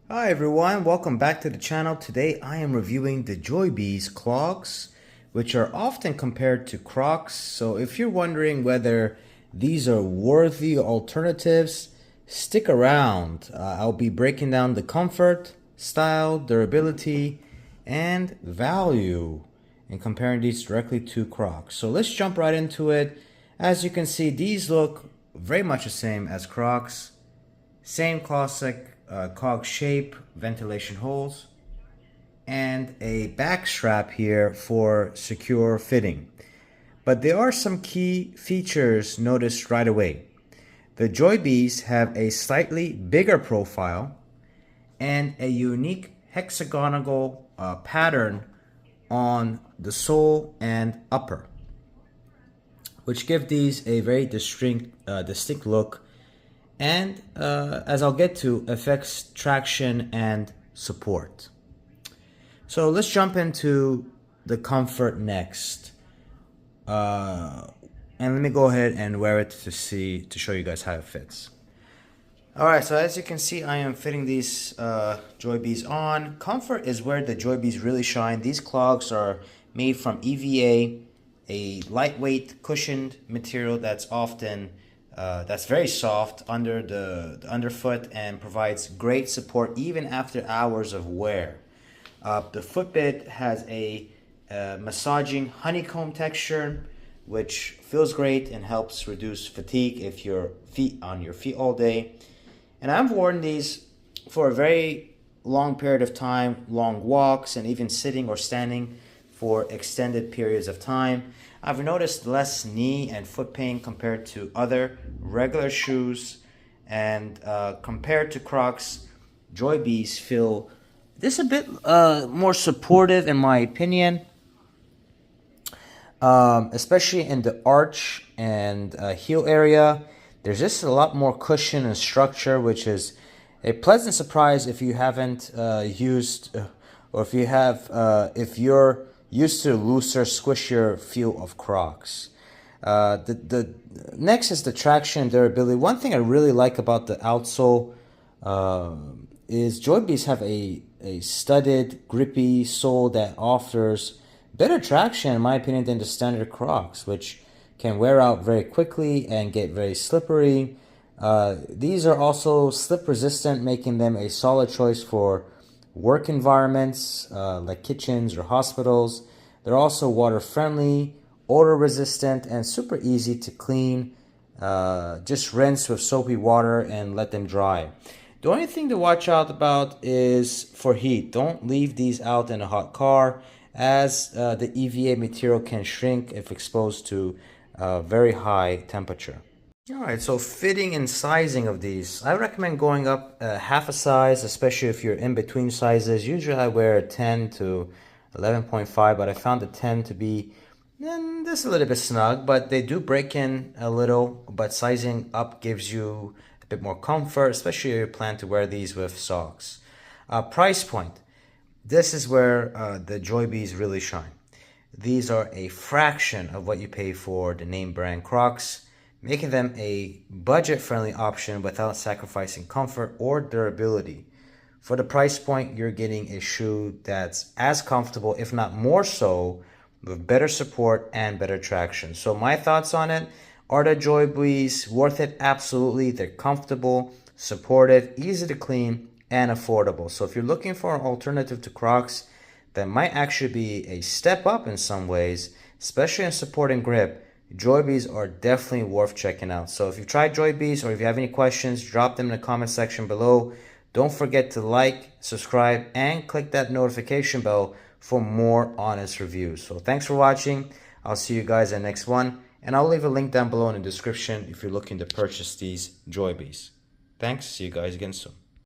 Hi everyone, welcome back to the channel. Today I am reviewing the Joybees clogs, which are often compared to Crocs. So if you're wondering whether these are worthy alternatives, stick around. I'll be breaking down the comfort, style, durability, and value and comparing these directly to Crocs. So let's jump right into it. As you can see, these look very much the same as Crocs. Same classic cog shape, ventilation holes, and a back strap here for secure fitting. But there are some key features noticed right away. The Joybees have a slightly bigger profile and a unique hexagonal pattern on the sole and upper, which give these a very distinct look, and as I'll get to, affects traction and support. So let's jump into the comfort next, and let me go ahead and wear it to show you guys how it fits. Alright, so as you can see, I am fitting these Joybees on. Comfort is where the Joybees really shine. These clogs are made from EVA, a lightweight cushioned material that's very soft under the underfoot and provides great support even after hours of wear. The footbed has a massaging honeycomb texture, which feels great and helps reduce fatigue if you're on your feet all day. And I've worn these for a very long period of time, long walks, and even sitting or standing for extended periods of time. I've noticed less knee and foot pain compared to other regular shoes, and compared to Crocs, Joybees feel this a bit more supportive in my opinion, especially in the arch and heel area. There's just a lot more cushion and structure, which is a pleasant surprise if you haven't used, or if you're used to looser, squishier feel of Crocs. The next is the traction and durability. One thing I really like about the outsole is Joybees have a studded, grippy sole that offers better traction, in my opinion, than the standard Crocs, which can wear out very quickly and get very slippery. These are also slip resistant, making them a solid choice for work environments like kitchens or hospitals. They're also water friendly, odor resistant, and super easy to clean. Just rinse with soapy water and let them dry. The only thing to watch out about is for heat. Don't leave these out in a hot car, as the EVA material can shrink if exposed to very high temperature. Alright, so fitting and sizing of these. I recommend going up half a size, especially if you're in between sizes. Usually I wear a 10 to 11.5, but I found the 10 to be just a little bit snug, but they do break in a little, but sizing up gives you a bit more comfort, especially if you plan to wear these with socks. Price point. This is where the Joybees really shine. These are a fraction of what you pay for the name brand Crocs, making them a budget-friendly option without sacrificing comfort or durability. For the price point, you're getting a shoe that's as comfortable, if not more so, with better support and better traction. So my thoughts on it: are the Joybees worth it? Absolutely. They're comfortable, supportive, easy to clean, and affordable. So if you're looking for an alternative to Crocs that might actually be a step up in some ways, especially in support and grip, Joybees are definitely worth checking out. So if you've tried Joybees, or if you have any questions, drop them in the comment section below. Don't forget to like, subscribe, and click that notification bell for more honest reviews. So thanks for watching. I'll see you guys in the next one, and I'll leave a link down below in the description if you're looking to purchase these Joybees. Thanks. See you guys again soon.